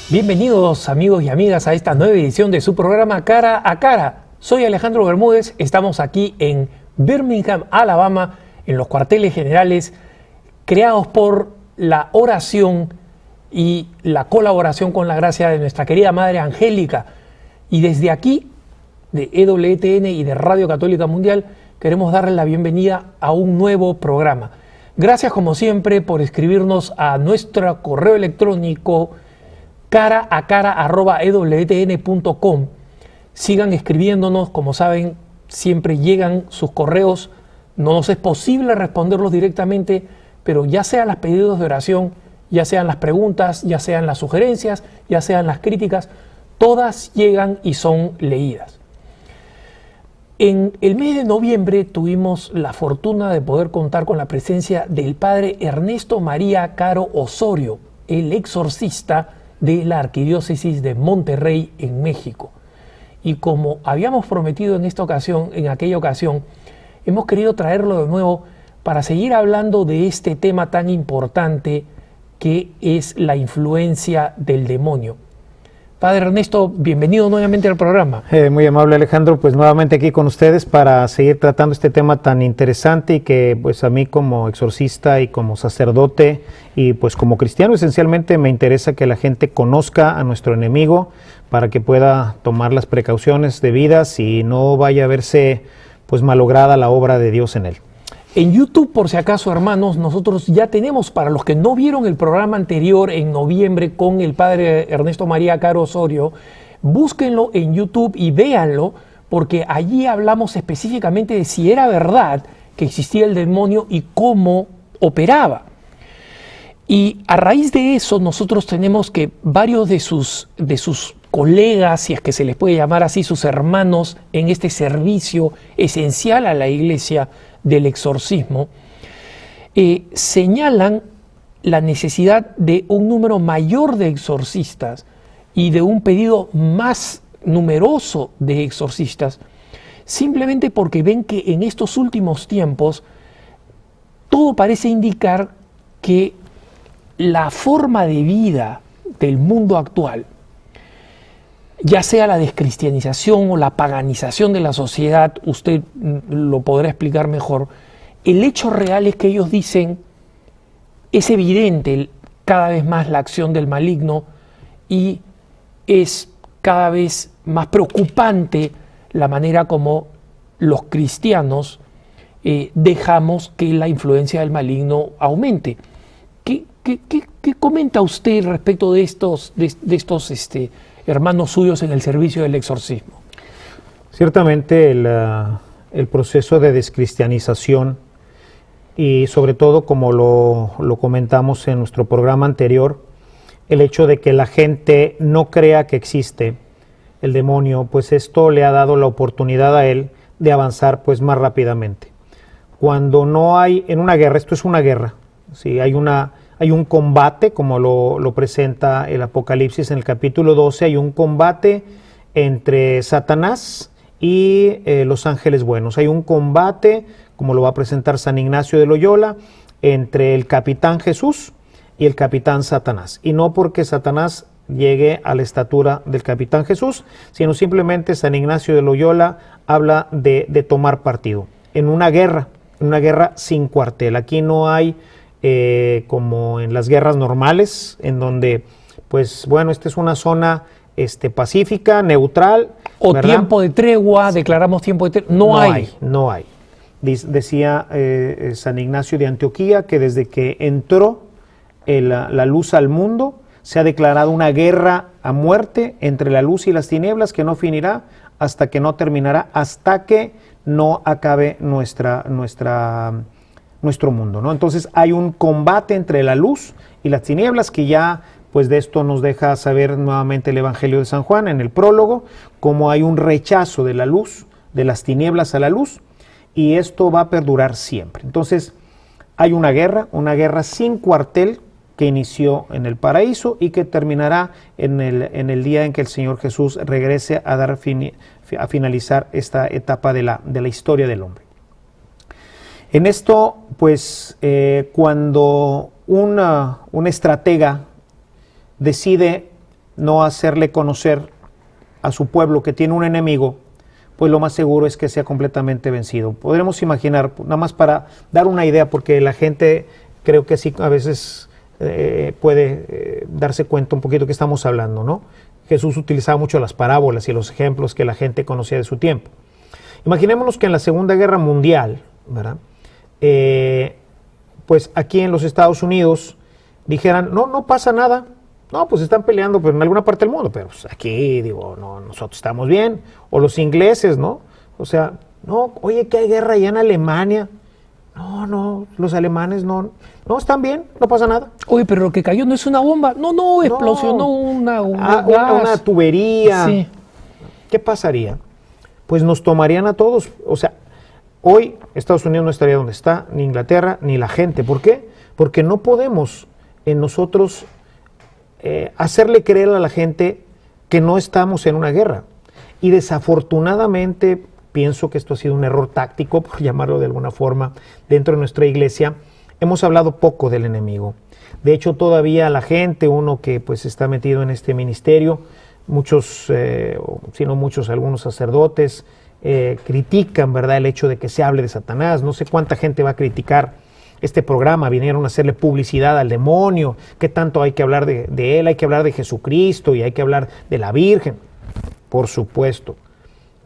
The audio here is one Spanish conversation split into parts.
Bienvenidos amigos y amigas a esta nueva edición de su programa Cara a Cara. Soy Alejandro Bermúdez, estamos aquí en Birmingham, Alabama, en los cuarteles generales creados por la oración y la colaboración con la gracia de nuestra querida Madre Angélica. Y desde aquí, de EWTN y de Radio Católica Mundial, queremos darle la bienvenida a un nuevo programa. Gracias como siempre por escribirnos a nuestro correo electrónico caraacara@ewtn.com. Sigan escribiéndonos, como saben, siempre llegan sus correos. No nos es posible responderlos directamente, pero ya sean los pedidos de oración, ya sean las preguntas, ya sean las sugerencias, ya sean las críticas, todas llegan y son leídas. En el mes de noviembre tuvimos la fortuna de poder contar con la presencia del padre Ernesto María Caro Osorio, el exorcista de la Arquidiócesis de Monterrey en México. Y como habíamos prometido en aquella ocasión, hemos querido traerlo de nuevo para seguir hablando de este tema tan importante que es la influencia del demonio. Padre Ernesto, bienvenido nuevamente al programa. Muy amable, Alejandro, pues nuevamente aquí con ustedes para seguir tratando este tema tan interesante y que pues a mí como exorcista y como sacerdote y pues como cristiano esencialmente me interesa que la gente conozca a nuestro enemigo para que pueda tomar las precauciones debidas y no vaya a verse pues malograda la obra de Dios en él. En YouTube, por si acaso, hermanos, nosotros ya tenemos, para los que no vieron el programa anterior en noviembre con el padre Ernesto María Caro Osorio, búsquenlo en YouTube y véanlo, porque allí hablamos específicamente de si era verdad que existía el demonio y cómo operaba. Y a raíz de eso, nosotros tenemos que varios de sus colegas, si es que se les puede llamar así, sus hermanos en este servicio esencial a la iglesia del exorcismo, señalan la necesidad de un número mayor de exorcistas y de un pedido más numeroso de exorcistas, simplemente porque ven que en estos últimos tiempos todo parece indicar que la forma de vida del mundo actual, ya sea la descristianización o la paganización de la sociedad, usted lo podrá explicar mejor, el hecho real es que ellos dicen, es evidente cada vez más la acción del maligno y es cada vez más preocupante la manera como los cristianos dejamos que la influencia del maligno aumente. ¿Qué comenta usted respecto de estos hermanos suyos en el servicio del exorcismo? Ciertamente el proceso de descristianización y sobre todo como lo comentamos en nuestro programa anterior, el hecho de que la gente no crea que existe el demonio, pues esto le ha dado la oportunidad a él de avanzar pues más rápidamente. Cuando no hay, en una guerra, esto es una guerra, ¿sí? Hay un combate, como lo presenta el Apocalipsis en el capítulo 12, hay un combate entre Satanás y los ángeles buenos. Hay un combate, como lo va a presentar San Ignacio de Loyola, entre el capitán Jesús y el capitán Satanás. Y no porque Satanás llegue a la estatura del capitán Jesús, sino simplemente San Ignacio de Loyola habla de tomar partido. En una guerra sin cuartel. Aquí no hay como en las guerras normales, en donde, pues bueno, esta es una zona pacífica, neutral. O ¿verdad? Tiempo de tregua, declaramos tiempo de tregua. No hay. Decía San Ignacio de Antioquía que desde que entró la luz al mundo, se ha declarado una guerra a muerte entre la luz y las tinieblas que no finirá hasta que no terminará, hasta que no acabe nuestro mundo, ¿no? Entonces hay un combate entre la luz y las tinieblas que ya, pues de esto nos deja saber nuevamente el Evangelio de San Juan en el prólogo, como hay un rechazo de la luz, de las tinieblas a la luz, y esto va a perdurar siempre. Entonces hay una guerra sin cuartel que inició en el paraíso y que terminará en el día en que el Señor Jesús regrese a finalizar esta etapa de la historia del hombre. En esto, pues, cuando un estratega decide no hacerle conocer a su pueblo que tiene un enemigo, pues lo más seguro es que sea completamente vencido. Podremos imaginar, nada más para dar una idea, porque la gente creo que sí a veces puede darse cuenta un poquito que estamos hablando, ¿no? Jesús utilizaba mucho las parábolas y los ejemplos que la gente conocía de su tiempo. Imaginémonos que en la Segunda Guerra Mundial, ¿verdad? Pues aquí en los Estados Unidos dijeran, no pasa nada. No, pues están peleando pero en alguna parte del mundo, pero pues aquí, digo, no, nosotros estamos bien. O los ingleses, ¿no? O sea, no, oye, que hay guerra allá en Alemania. No, los alemanes no están bien, no pasa nada. Oye, pero lo que cayó no es una bomba. No, explosionó una tubería. Sí. ¿Qué pasaría? Pues nos tomarían a todos. O sea, hoy Estados Unidos no estaría donde está, ni Inglaterra, ni la gente. ¿Por qué? Porque no podemos en nosotros hacerle creer a la gente que no estamos en una guerra. Y desafortunadamente pienso que esto ha sido un error táctico, por llamarlo de alguna forma, dentro de nuestra iglesia. Hemos hablado poco del enemigo. De hecho, todavía la gente, uno que pues está metido en este ministerio, muchos, si no muchos, algunos sacerdotes, critican, ¿verdad?, el hecho de que se hable de Satanás. No sé cuánta gente va a criticar este programa, vinieron a hacerle publicidad al demonio, qué tanto hay que hablar de él, hay que hablar de Jesucristo y hay que hablar de la Virgen. Por supuesto.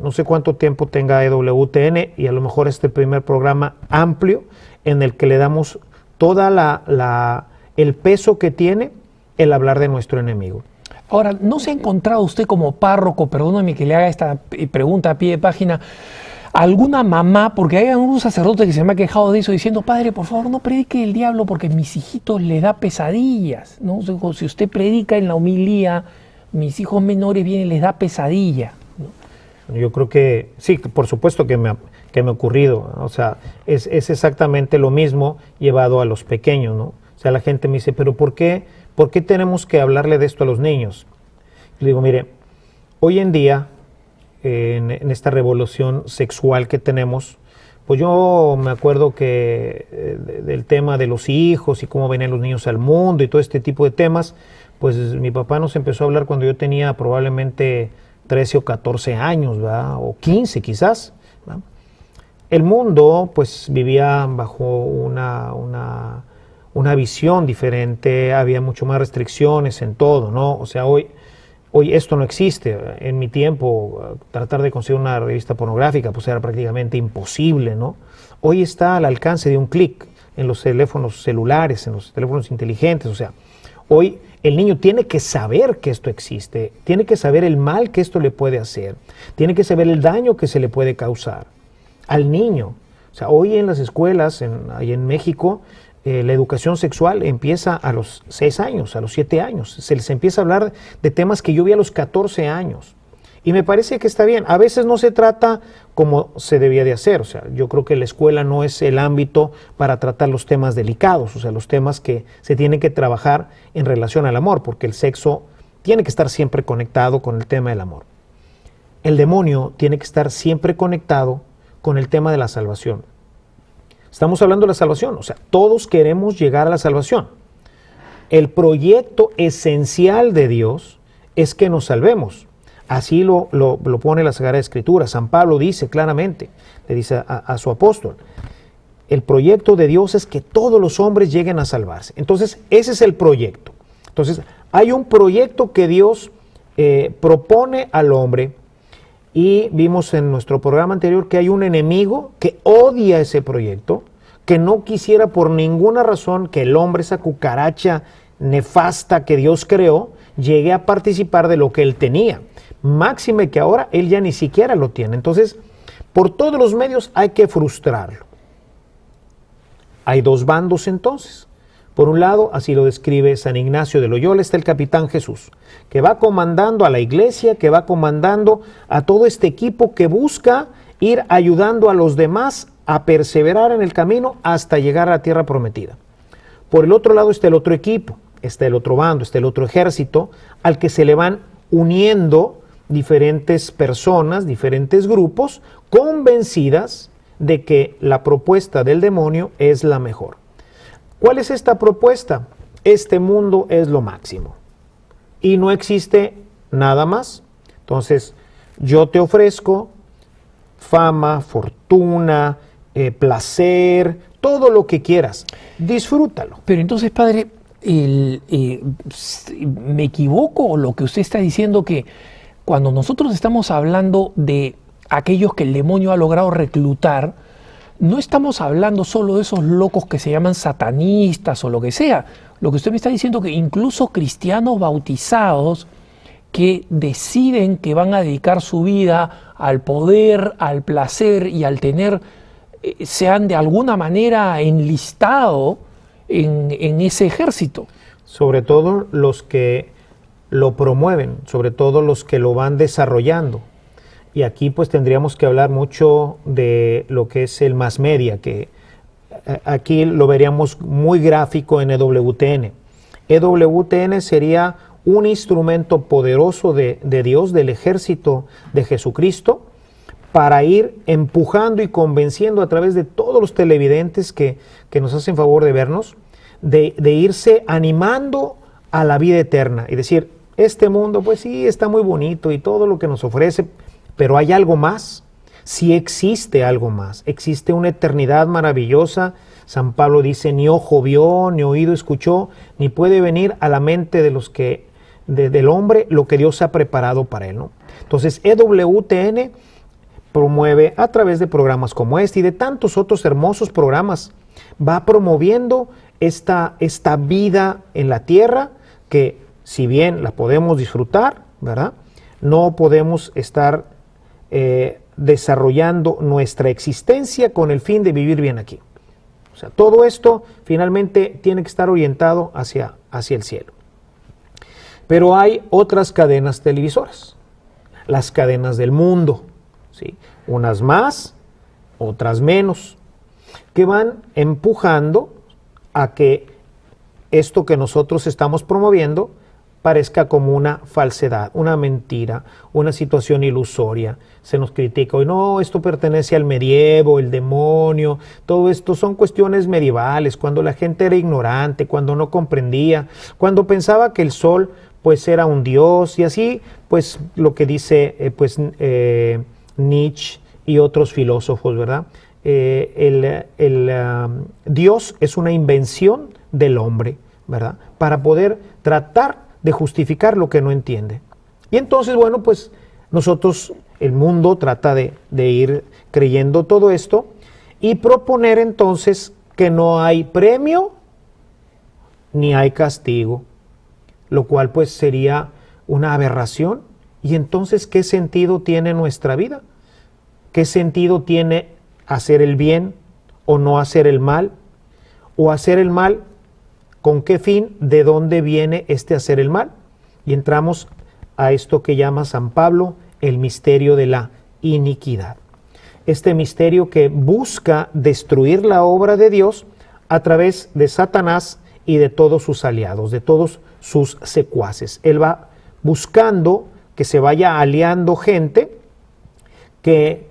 No sé cuánto tiempo tenga EWTN y a lo mejor este primer programa amplio en el que le damos toda el peso que tiene el hablar de nuestro enemigo. Ahora, ¿no se ha encontrado usted como párroco, perdóname que le haga esta pregunta a pie de página, alguna mamá, porque hay un sacerdote que se me ha quejado de eso, diciendo, padre, por favor, no predique el diablo porque a mis hijitos les da pesadillas, ¿no? Si usted predica en la homilía, mis hijos menores vienen y les da pesadilla, ¿no? Yo creo que, sí, por supuesto que me ha ocurrido, ¿no? O sea, es exactamente lo mismo llevado a los pequeños, ¿no? O sea, la gente me dice, pero ¿por qué tenemos que hablarle de esto a los niños? Le digo, mire, hoy en día, en esta revolución sexual que tenemos, pues yo me acuerdo que del tema de los hijos y cómo venían los niños al mundo y todo este tipo de temas, pues mi papá nos empezó a hablar cuando yo tenía probablemente 13 o 14 años, ¿verdad? O 15 quizás, ¿verdad? El mundo pues vivía bajo una visión diferente, había mucho más restricciones en todo, ¿no? O sea, hoy esto no existe. En mi tiempo, tratar de conseguir una revista pornográfica pues era prácticamente imposible, ¿no? Hoy está al alcance de un clic en los teléfonos celulares, en los teléfonos inteligentes. O sea, hoy el niño tiene que saber que esto existe, tiene que saber el mal que esto le puede hacer, tiene que saber el daño que se le puede causar al niño. O sea, hoy en las escuelas, ahí en México, la educación sexual empieza a los 6 años, a los 7 años. Se les empieza a hablar de temas que yo vi a los 14 años. Y me parece que está bien. A veces no se trata como se debía de hacer. O sea, yo creo que la escuela no es el ámbito para tratar los temas delicados, o sea, los temas que se tienen que trabajar en relación al amor, porque el sexo tiene que estar siempre conectado con el tema del amor. El demonio tiene que estar siempre conectado con el tema de la salvación. Estamos hablando de la salvación, o sea, todos queremos llegar a la salvación. El proyecto esencial de Dios es que nos salvemos. Así lo pone la Sagrada Escritura. San Pablo dice claramente, le dice a su apóstol, el proyecto de Dios es que todos los hombres lleguen a salvarse. Entonces, ese es el proyecto. Entonces, hay un proyecto que Dios propone al hombre. Y vimos en nuestro programa anterior que hay un enemigo que odia ese proyecto, que no quisiera por ninguna razón que el hombre, esa cucaracha nefasta que Dios creó, llegue a participar de lo que él tenía. Máxime que ahora él ya ni siquiera lo tiene. Entonces, por todos los medios hay que frustrarlo. Hay dos bandos entonces. Por un lado, así lo describe San Ignacio de Loyola, está el capitán Jesús, que va comandando a la iglesia, que va comandando a todo este equipo que busca ir ayudando a los demás a perseverar en el camino hasta llegar a la tierra prometida. Por el otro lado está el otro equipo, está el otro bando, está el otro ejército, al que se le van uniendo diferentes personas, diferentes grupos, convencidas de que la propuesta del demonio es la mejor. ¿Cuál es esta propuesta? Este mundo es lo máximo. y no existe nada más. Entonces, yo te ofrezco fama, fortuna, placer, todo lo que quieras, disfrútalo. Pero entonces, padre, ¿me equivoco o lo que usted está diciendo que cuando nosotros estamos hablando de aquellos que el demonio ha logrado reclutar, no estamos hablando solo de esos locos que se llaman satanistas o lo que sea? Lo que usted me está diciendo que incluso cristianos bautizados que deciden que van a dedicar su vida al poder, al placer y al tener, se han de alguna manera enlistado en ese ejército. Sobre todo los que lo promueven, sobre todo los que lo van desarrollando. Y aquí pues tendríamos que hablar mucho de lo que es el mass media, que aquí lo veríamos muy gráfico en EWTN. EWTN sería un instrumento poderoso de Dios, del ejército de Jesucristo, para ir empujando y convenciendo a través de todos los televidentes que nos hacen favor de vernos, de irse animando a la vida eterna y decir, este mundo pues sí está muy bonito y todo lo que nos ofrece, pero hay algo más. Sí existe algo más, existe una eternidad maravillosa. San Pablo dice, ni ojo vio, ni oído escuchó, ni puede venir a la mente de los que del hombre lo que Dios ha preparado para él, ¿no? Entonces EWTN promueve a través de programas como este y de tantos otros hermosos programas, va promoviendo esta vida en la tierra que, si bien la podemos disfrutar, ¿verdad?, no podemos estar desarrollando nuestra existencia con el fin de vivir bien aquí. O sea, todo esto finalmente tiene que estar orientado hacia el cielo. Pero hay otras cadenas televisoras, las cadenas del mundo, ¿sí?, unas más, otras menos, que van empujando a que esto que nosotros estamos promoviendo parezca como una falsedad, una mentira, una situación ilusoria. Se nos critica hoy, no, esto pertenece al medievo, el demonio, todo esto son cuestiones medievales, cuando la gente era ignorante, cuando no comprendía, cuando pensaba que el sol pues era un dios, y así pues lo que dice Nietzsche y otros filósofos, ¿verdad? Dios es una invención del hombre, ¿verdad?, para poder tratar de justificar lo que no entiende. Y entonces, bueno, pues nosotros, el mundo trata de ir creyendo todo esto y proponer entonces que no hay premio ni hay castigo, lo cual pues sería una aberración. Y entonces, ¿qué sentido tiene nuestra vida? ¿Qué sentido tiene hacer el bien o no hacer el mal? ¿O hacer el mal con qué fin? ¿De dónde viene este hacer el mal? Y entramos a esto que llama San Pablo el misterio de la iniquidad. Este misterio que busca destruir la obra de Dios a través de Satanás y de todos sus aliados, de todos sus secuaces. Él va buscando que se vaya aliando gente que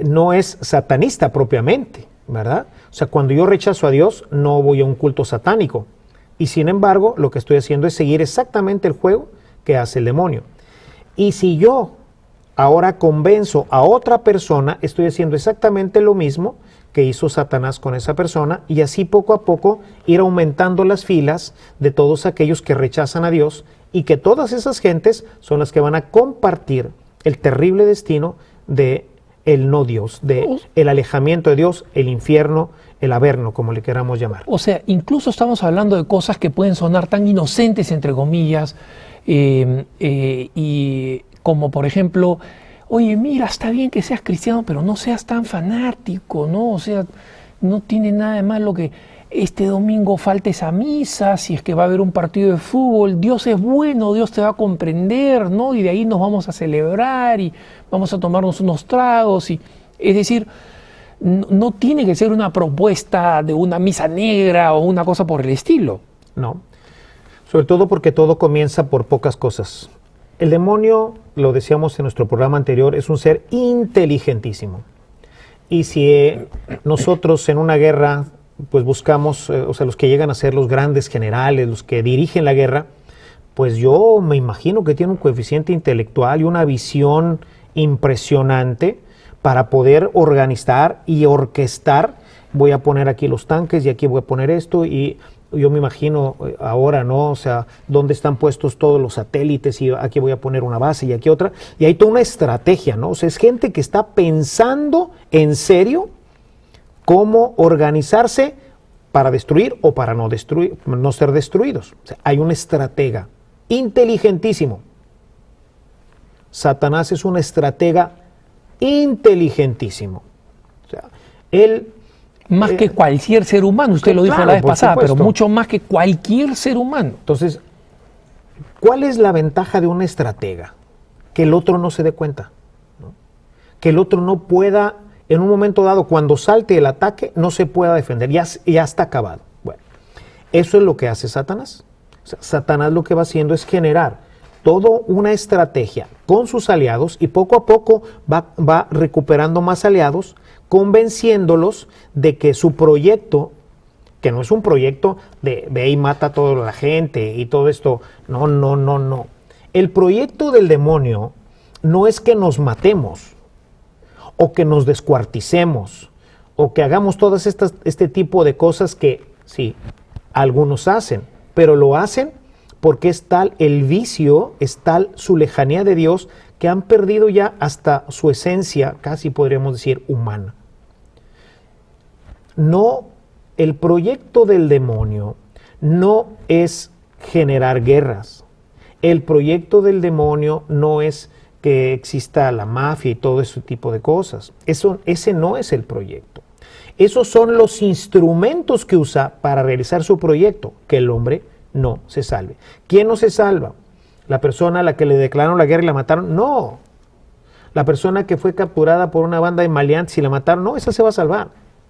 no es satanista propiamente, ¿verdad? O sea, cuando yo rechazo a Dios, no voy a un culto satánico. Y sin embargo, lo que estoy haciendo es seguir exactamente el juego que hace el demonio. Y si yo ahora convenzo a otra persona, estoy haciendo exactamente lo mismo que hizo Satanás con esa persona, y así poco a poco ir aumentando las filas de todos aquellos que rechazan a Dios, y que todas esas gentes son las que van a compartir el terrible destino de el no Dios, de el alejamiento de Dios, el infierno, el averno, como le queramos llamar. O sea, incluso estamos hablando de cosas que pueden sonar tan inocentes, entre comillas, y como por ejemplo, oye, mira, está bien que seas cristiano, pero no seas tan fanático, ¿no? O sea, no tiene nada de malo que este domingo faltes a misa, si es que va a haber un partido de fútbol, Dios es bueno, Dios te va a comprender, ¿no? Y de ahí nos vamos a celebrar y vamos a tomarnos unos tragos. Es decir, no tiene que ser una propuesta de una misa negra o una cosa por el estilo. No, sobre todo porque todo comienza por pocas cosas. El demonio, lo decíamos en nuestro programa anterior, es un ser inteligentísimo. Y si nosotros en una guerra pues buscamos, o sea, los que llegan a ser los grandes generales, los que dirigen la guerra, pues yo me imagino que tiene un coeficiente intelectual y una visión impresionante para poder organizar y orquestar. Voy a poner aquí los tanques y aquí voy a poner esto, y yo me imagino ahora, ¿no? O sea, dónde están puestos todos los satélites, y aquí voy a poner una base y aquí otra, y hay toda una estrategia, ¿no? O sea, es gente que está pensando en serio cómo organizarse para destruir o para no destruir, no ser destruidos. O sea, hay un estratega inteligentísimo. Satanás es un estratega inteligentísimo. O sea, él... Más que cualquier ser humano, usted lo dijo claro, la vez por pasada, supuesto. pero mucho más que cualquier ser humano. Entonces, ¿cuál es la ventaja de un estratega? Que el otro no se dé cuenta, ¿no? Que el otro no pueda, en un momento dado, cuando salte el ataque, no se pueda defender, ya está acabado. Bueno, eso es lo que hace Satanás. O sea, Satanás lo que va haciendo es generar toda una estrategia con sus aliados, y poco a poco va recuperando más aliados, convenciéndolos de que su proyecto, que no es un proyecto de ve y mata a toda la gente y todo esto, no. El proyecto del demonio no es que nos matemos, o que nos descuarticemos, o que hagamos todas este tipo de cosas que sí, algunos hacen, pero lo hacen porque es tal el vicio, es tal su lejanía de Dios, que han perdido ya hasta su esencia, casi podríamos decir, humana. No, el proyecto del demonio no es generar guerras. El proyecto del demonio no es que exista la mafia y todo ese tipo de cosas. Ese no es el proyecto. Esos son los instrumentos que usa para realizar su proyecto, que el hombre no se salve. ¿Quién no se salva? ¿La persona a la que le declararon la guerra y la mataron? No. ¿La persona que fue capturada por una banda de maleantes y la mataron? No, esa se va a salvar.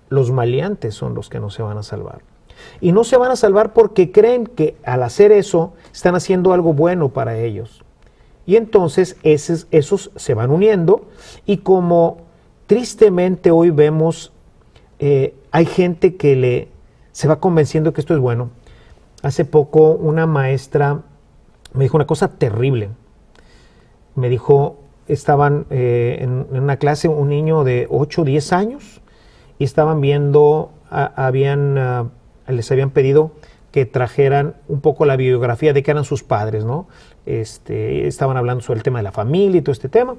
Los maleantes son los que no se van a salvar. Y no se van a salvar porque creen que al hacer eso están haciendo algo bueno para ellos. Y entonces esos se van uniendo, y como tristemente hoy vemos, hay gente que se va convenciendo que esto es bueno. Hace poco una maestra me dijo una cosa terrible. Me dijo, estaban en una clase un niño de 8 o 10 años, y estaban viendo, les habían pedido que trajeran un poco la biografía de qué eran sus padres, ¿no? Estaban hablando sobre el tema de la familia y todo este tema.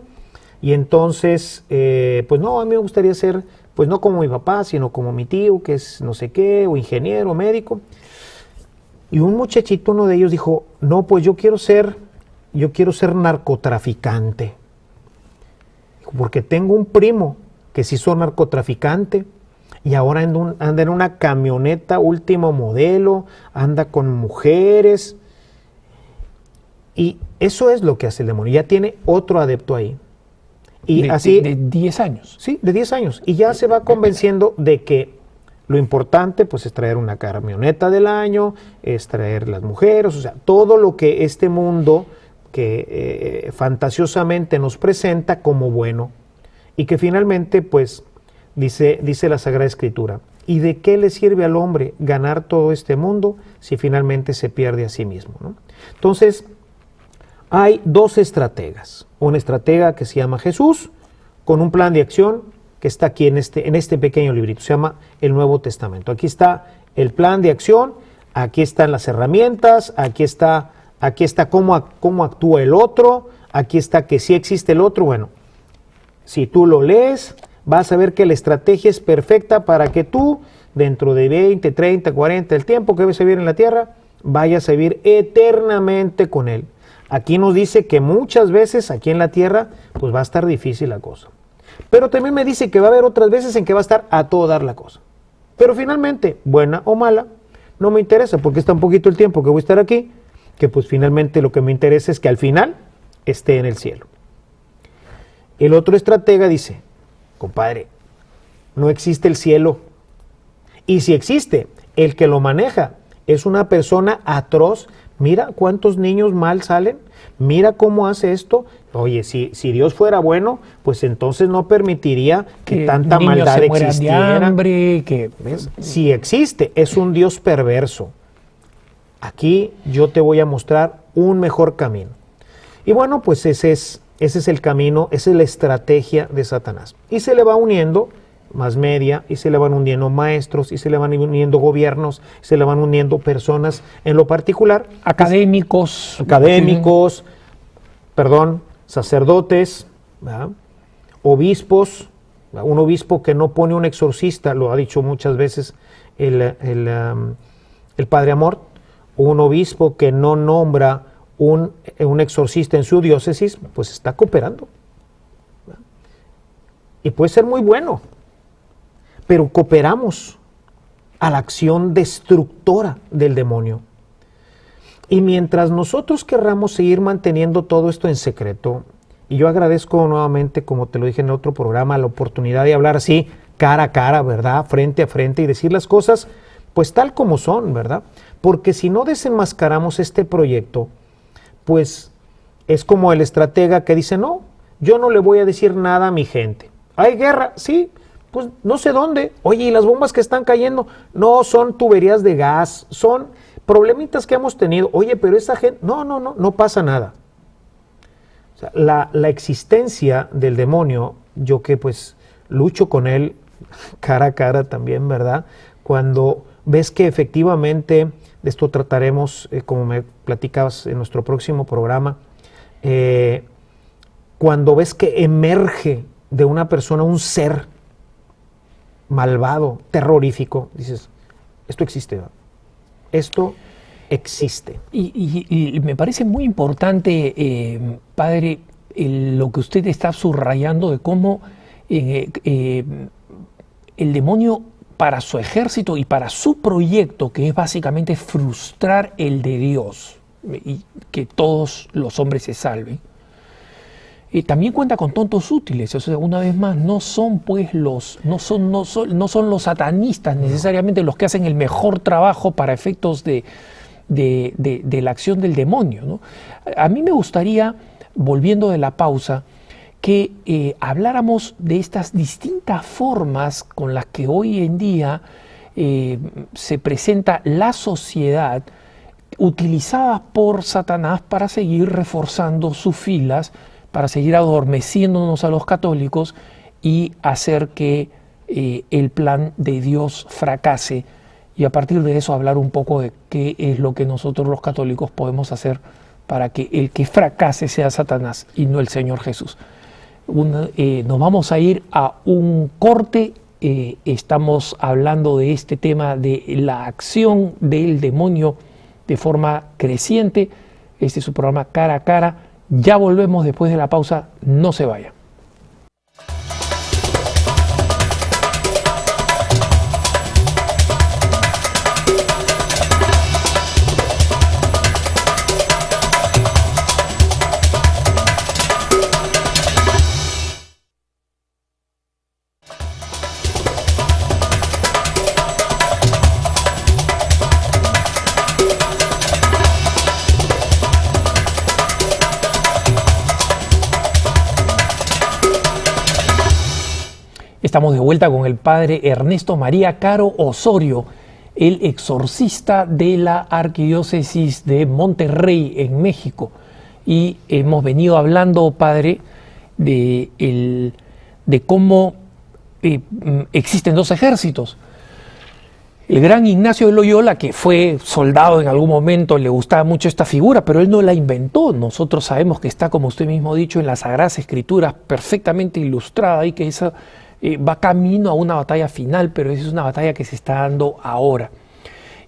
Y entonces, pues no, a mí me gustaría ser, pues no como mi papá, sino como mi tío, que es no sé qué, o ingeniero, o médico. Y un muchachito, uno de ellos dijo, no, pues yo quiero ser narcotraficante. Porque tengo un primo que se hizo narcotraficante y ahora anda en una camioneta último modelo, anda con mujeres. Y eso es lo que hace el demonio. Ya tiene otro adepto ahí. Y así, de 10 años. Sí, de 10 años. Y ya se va convenciendo de que lo importante pues es traer una camioneta del año, es traer las mujeres, o sea, todo lo que este mundo que fantasiosamente nos presenta como bueno, y que finalmente pues dice la Sagrada Escritura, ¿y de qué le sirve al hombre ganar todo este mundo si finalmente se pierde a sí mismo, ¿no? Entonces, hay dos estrategas, una estratega que se llama Jesús, con un plan de acción que está aquí en este pequeño librito, se llama el Nuevo Testamento. Aquí está el plan de acción, aquí están las herramientas, aquí está cómo actúa el otro, aquí está que sí existe el otro. Bueno, si tú lo lees, vas a ver que la estrategia es perfecta para que tú, dentro de 20, 30, 40, el tiempo que vas a vivir en la tierra, vayas a vivir eternamente con Él. Aquí nos dice que muchas veces aquí en la tierra, pues va a estar difícil la cosa. Pero también me dice que va a haber otras veces en que va a estar a todo dar la cosa. Pero finalmente, buena o mala, no me interesa, porque es tan poquito el tiempo que voy a estar aquí, que pues finalmente lo que me interesa es que al final esté en el cielo. El otro estratega dice, compadre, no existe el cielo. Y si existe, el que lo maneja es una persona atroz. Mira cuántos niños mal salen, mira cómo hace esto. Oye, si Dios fuera bueno, pues entonces no permitiría que tanta maldad existiera. De hambre, ¿ves? Si existe, es un Dios perverso. Aquí yo te voy a mostrar un mejor camino. Y bueno, pues ese es el camino, esa es la estrategia de Satanás. Y se le va uniendo más media, y se le van uniendo maestros, y se le van uniendo gobiernos, se le van uniendo personas en lo particular. Académicos. Sacerdotes, ¿verdad? Obispos. Un obispo que no pone un exorcista, lo ha dicho muchas veces el Padre Amor, un obispo que no nombra un exorcista en su diócesis, pues está cooperando. Y puede ser muy bueno, pero cooperamos a la acción destructora del demonio. Y mientras nosotros querramos seguir manteniendo todo esto en secreto, y yo agradezco nuevamente, como te lo dije en otro programa, la oportunidad de hablar así, cara a cara, ¿verdad? Frente a frente, y decir las cosas, pues tal como son, ¿verdad? Porque si no desenmascaramos este proyecto, pues es como el estratega que dice, no, yo no le voy a decir nada a mi gente. ¿Hay guerra? Sí, pues no sé dónde. Oye, ¿y las bombas que están cayendo? No, son tuberías de gas, son problemitas que hemos tenido. Oye, pero esa gente, no pasa nada. La existencia del demonio, yo que pues lucho con él cara a cara también, ¿verdad? Cuando ves que efectivamente, de esto trataremos, como me platicabas en nuestro próximo programa, cuando ves que emerge de una persona un ser malvado, terrorífico, dices, esto existe, ¿verdad? Esto existe. Y me parece muy importante, padre, lo que usted está subrayando de cómo el demonio, para su ejército y para su proyecto, que es básicamente frustrar el de Dios y que todos los hombres se salven, también cuenta con tontos útiles. O sea, una vez más, no son los satanistas necesariamente los que hacen el mejor trabajo para efectos de la acción del demonio, ¿no? A mí me gustaría, volviendo de la pausa, que habláramos de estas distintas formas con las que hoy en día se presenta la sociedad, utilizada por Satanás para seguir reforzando sus filas, para seguir adormeciéndonos a los católicos y hacer que el plan de Dios fracase. Y a partir de eso hablar un poco de qué es lo que nosotros los católicos podemos hacer para que el que fracase sea Satanás y no el Señor Jesús. Nos vamos a ir a un corte. Estamos hablando de este tema de la acción del demonio de forma creciente. Este es su programa Cara a Cara. Ya volvemos después de la pausa. No se vaya. Estamos de vuelta con el padre Ernesto María Caro Osorio, el exorcista de la Arquidiócesis de Monterrey, en México. Y hemos venido hablando, padre, de cómo existen dos ejércitos. El gran Ignacio de Loyola, que fue soldado en algún momento, le gustaba mucho esta figura, pero él no la inventó. Nosotros sabemos que está, como usted mismo ha dicho, en las Sagradas Escrituras, perfectamente ilustrada, y que esa va camino a una batalla final, pero esa es una batalla que se está dando ahora.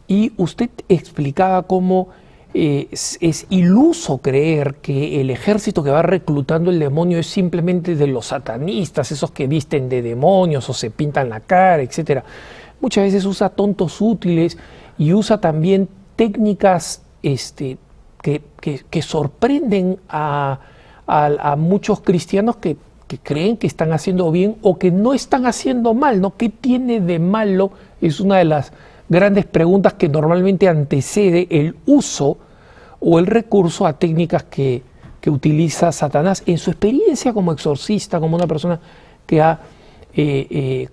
Y usted explicaba cómo es iluso creer que el ejército que va reclutando el demonio es simplemente de los satanistas, esos que visten de demonios o se pintan la cara, etc. Muchas veces usa tontos útiles y usa también técnicas que sorprenden a muchos cristianos que creen que están haciendo bien o que no están haciendo mal, ¿no? ¿Qué tiene de malo? Es una de las grandes preguntas que normalmente antecede el uso o el recurso a técnicas que utiliza Satanás en su experiencia como exorcista, como una persona que ha que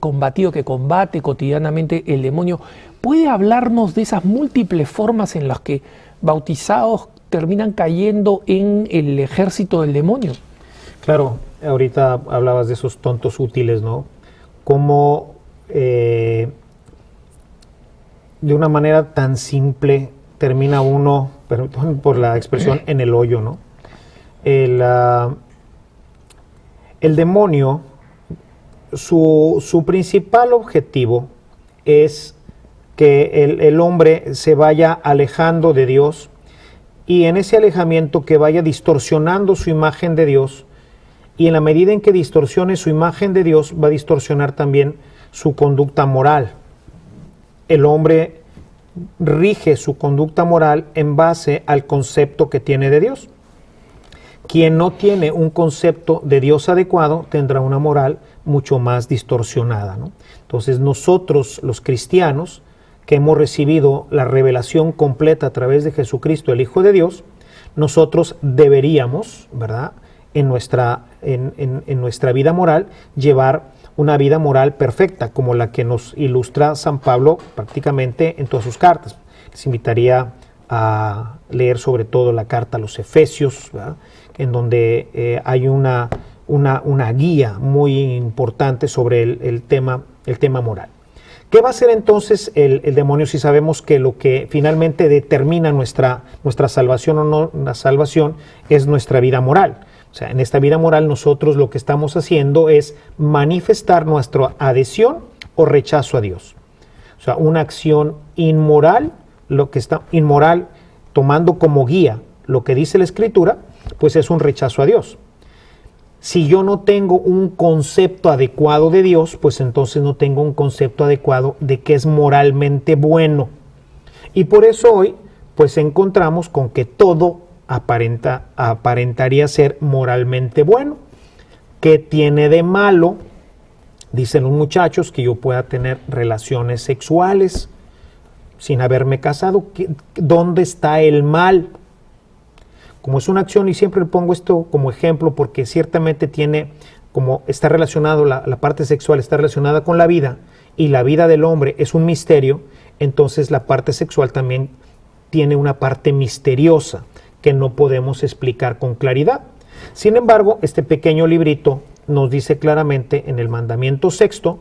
combate cotidianamente el demonio. ¿Puede hablarnos de esas múltiples formas en las que bautizados terminan cayendo en el ejército del demonio. Claro, ahorita hablabas de esos tontos útiles, ¿no? Cómo de una manera tan simple termina uno, perdón por la expresión, en el hoyo, ¿no? El demonio, su principal objetivo es que el hombre se vaya alejando de Dios, y en ese alejamiento que vaya distorsionando su imagen de Dios, y en la medida en que distorsione su imagen de Dios, va a distorsionar también su conducta moral. El hombre rige su conducta moral en base al concepto que tiene de Dios. Quien no tiene un concepto de Dios adecuado tendrá una moral mucho más distorsionada, ¿no? Entonces nosotros, los cristianos, que hemos recibido la revelación completa a través de Jesucristo, el Hijo de Dios, nosotros deberíamos, ¿verdad?, en nuestra vida moral, llevar una vida moral perfecta, como la que nos ilustra San Pablo prácticamente en todas sus cartas. Les invitaría a leer sobre todo la carta a los Efesios, ¿verdad?, en donde hay una guía muy importante sobre el tema moral. ¿Qué va a hacer entonces el demonio si sabemos que lo que finalmente determina nuestra salvación o no la salvación es nuestra vida moral? O sea, en esta vida moral nosotros lo que estamos haciendo es manifestar nuestra adhesión o rechazo a Dios. O sea, una acción inmoral, inmoral tomando como guía lo que dice la Escritura, pues es un rechazo a Dios. Si yo no tengo un concepto adecuado de Dios, pues entonces no tengo un concepto adecuado de qué es moralmente bueno. Y por eso hoy, pues encontramos con que todo aparentaría ser moralmente bueno. ¿Qué tiene de malo? Dicen los muchachos que yo pueda tener relaciones sexuales sin haberme casado. ¿Dónde está el mal? Como es una acción, y siempre pongo esto como ejemplo porque ciertamente está relacionado, la parte sexual está relacionada con la vida, y la vida del hombre es un misterio, entonces la parte sexual también tiene una parte misteriosa que no podemos explicar con claridad. Sin embargo, este pequeño librito nos dice claramente en el mandamiento sexto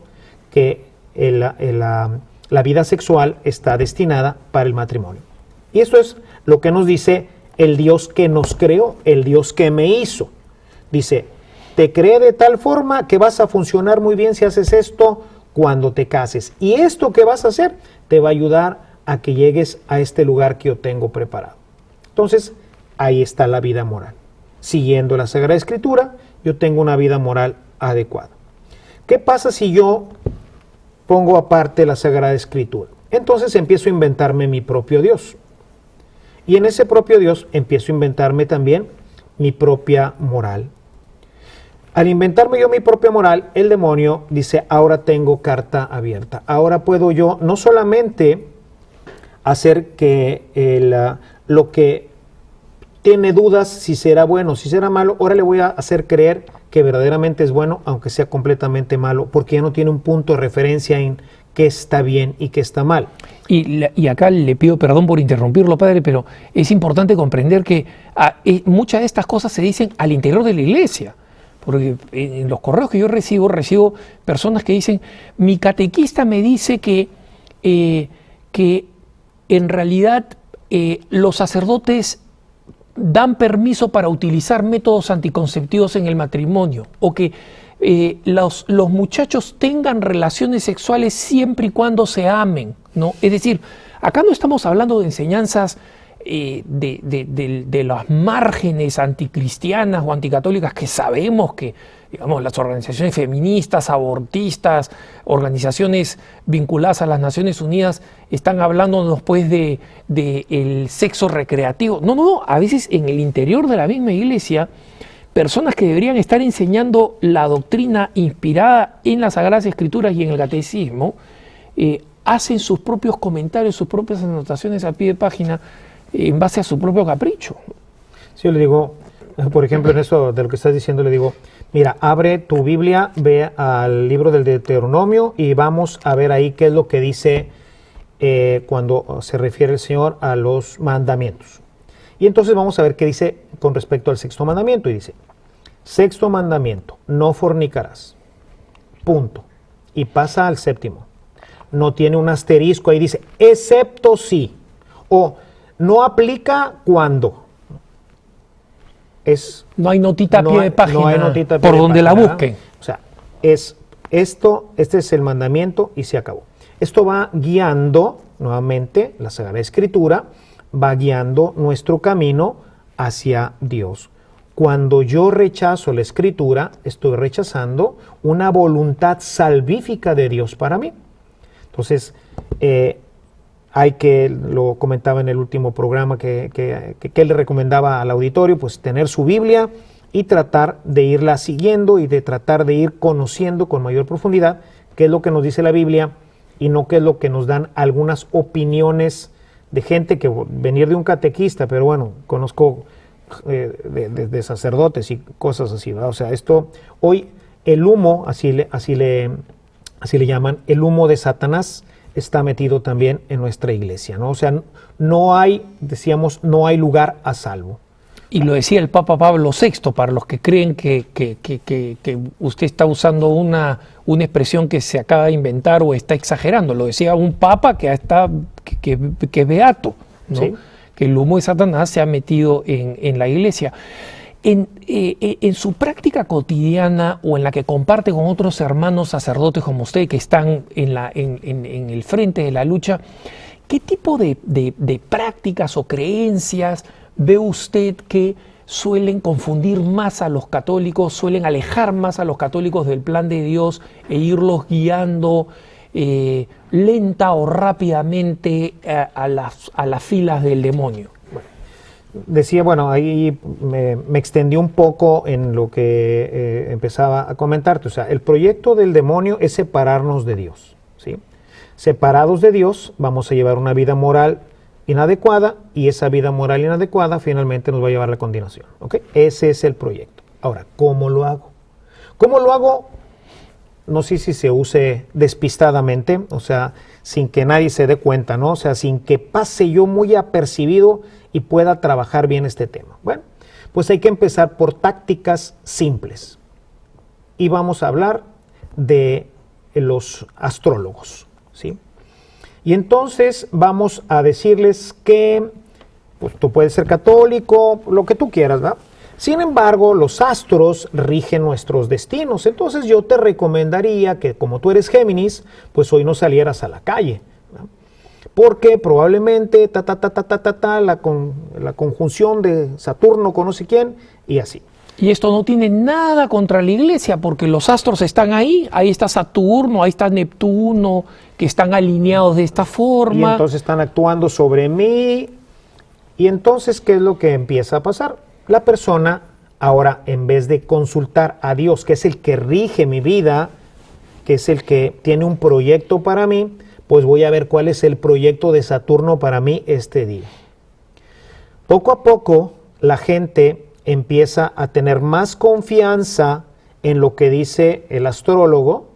que la vida sexual está destinada para el matrimonio. Y esto es lo que nos dice el Dios que nos creó, el Dios que me hizo. Dice, te creé de tal forma que vas a funcionar muy bien si haces esto cuando te cases. Y esto que vas a hacer te va a ayudar a que llegues a este lugar que yo tengo preparado. Entonces, ahí está la vida moral. Siguiendo la Sagrada Escritura, yo tengo una vida moral adecuada. ¿Qué pasa si yo pongo aparte la Sagrada Escritura? Entonces empiezo a inventarme mi propio Dios. Y en ese propio Dios empiezo a inventarme también mi propia moral. Al inventarme yo mi propia moral, el demonio dice, ahora tengo carta abierta. Ahora puedo yo no solamente hacer que lo que tiene dudas si será bueno, si será malo, ahora le voy a hacer creer que verdaderamente es bueno, aunque sea completamente malo, porque ya no tiene un punto de referencia en qué está bien y qué está mal. Y acá le pido perdón por interrumpirlo, padre, pero es importante comprender que muchas de estas cosas se dicen al interior de la iglesia. Porque en los correos que yo recibo personas que dicen, mi catequista me dice que en realidad los sacerdotes dan permiso para utilizar métodos anticonceptivos en el matrimonio, o que los muchachos tengan relaciones sexuales siempre y cuando se amen, ¿no? Es decir, acá no estamos hablando de enseñanzas de las márgenes anticristianas o anticatólicas que sabemos que, digamos, las organizaciones feministas, abortistas, organizaciones vinculadas a las Naciones Unidas están hablándonos pues el sexo recreativo. No, a veces en el interior de la misma iglesia, personas que deberían estar enseñando la doctrina inspirada en las Sagradas Escrituras y en el Catecismo, hacen sus propios comentarios, sus propias anotaciones a pie de página en base a su propio capricho. Sí, yo le digo, por ejemplo, en eso de lo que estás diciendo, le digo, mira, abre tu Biblia, ve al libro del Deuteronomio y vamos a ver ahí qué es lo que dice cuando se refiere el Señor a los mandamientos. Y entonces vamos a ver qué dice con respecto al sexto mandamiento. Y dice, sexto mandamiento, no fornicarás. Punto. Y pasa al séptimo. No tiene un asterisco, ahí dice, excepto si. O no aplica cuando. No hay notita a pie de página no hay notita a pie por de donde página, la busquen. O sea, este es el mandamiento y se acabó. Esto va guiando, nuevamente, la Sagrada Escritura, va guiando nuestro camino hacia Dios. Cuando yo rechazo la Escritura, estoy rechazando una voluntad salvífica de Dios para mí. Entonces, hay que, lo comentaba en el último programa, que le recomendaba al auditorio, pues tener su Biblia y tratar de irla siguiendo y de tratar de ir conociendo con mayor profundidad qué es lo que nos dice la Biblia y no qué es lo que nos dan algunas opiniones de gente que venir de un catequista, pero bueno, conozco de sacerdotes y cosas así, ¿verdad? O sea, esto, hoy el humo, así le llaman, el humo de Satanás está metido también en nuestra iglesia, ¿no? O sea, no hay lugar a salvo. Y lo decía el Papa Pablo VI, para los que creen que usted está usando una expresión que se acaba de inventar o está exagerando. Lo decía un Papa que es beato, ¿no? ¿Sí? Que el humo de Satanás se ha metido en la iglesia. En su práctica cotidiana o en la que comparte con otros hermanos sacerdotes como usted que están en el frente de la lucha, ¿qué tipo de prácticas o creencias ve usted que suelen confundir más a los católicos, suelen alejar más a los católicos del plan de Dios e irlos guiando lenta o rápidamente a las filas del demonio? Decía, bueno, ahí me extendí un poco en lo que empezaba a comentarte. O sea, el proyecto del demonio es separarnos de Dios, ¿sí? Separados de Dios, vamos a llevar una vida moral inadecuada y esa vida moral inadecuada finalmente nos va a llevar a la condenación, ¿ok? Ese es el proyecto. Ahora, ¿cómo lo hago? ¿Cómo lo hago? No sé si se use despistadamente, o sea, sin que nadie se dé cuenta, ¿no? O sea, sin que pase yo muy apercibido y pueda trabajar bien este tema. Bueno, pues hay que empezar por tácticas simples. Y vamos a hablar de los astrólogos, ¿sí? Y entonces vamos a decirles que pues, tú puedes ser católico, lo que tú quieras, ¿verdad? Sin embargo, los astros rigen nuestros destinos. Entonces yo te recomendaría que como tú eres Géminis, pues hoy no salieras a la calle, ¿verdad? Porque probablemente la conjunción de Saturno con no sé quién y así. Y esto no tiene nada contra la iglesia, porque los astros están ahí está Saturno, ahí está Neptuno, que están alineados de esta forma. Y entonces están actuando sobre mí. Y entonces, ¿qué es lo que empieza a pasar? La persona, ahora, en vez de consultar a Dios, que es el que rige mi vida, que es el que tiene un proyecto para mí, pues voy a ver cuál es el proyecto de Saturno para mí este día. Poco a poco, la gente empieza a tener más confianza en lo que dice el astrólogo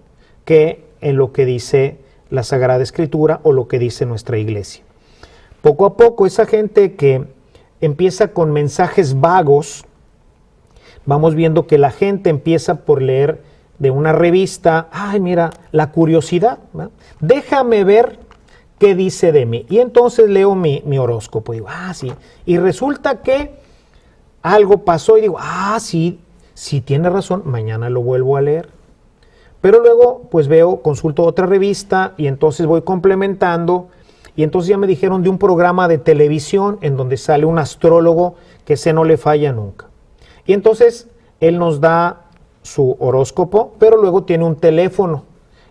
que en lo que dice la Sagrada Escritura o lo que dice nuestra iglesia. Poco a poco, esa gente que empieza con mensajes vagos, vamos viendo que la gente empieza por leer de una revista, ay mira, la curiosidad, ¿no? Déjame ver qué dice de mí. Y entonces leo mi horóscopo, digo, sí. Y resulta que algo pasó y digo, sí tiene razón, mañana lo vuelvo a leer. Pero luego, pues consulto otra revista y entonces voy complementando. Y entonces ya me dijeron de un programa de televisión en donde sale un astrólogo que ese no le falla nunca. Y entonces él nos da su horóscopo, pero luego tiene un teléfono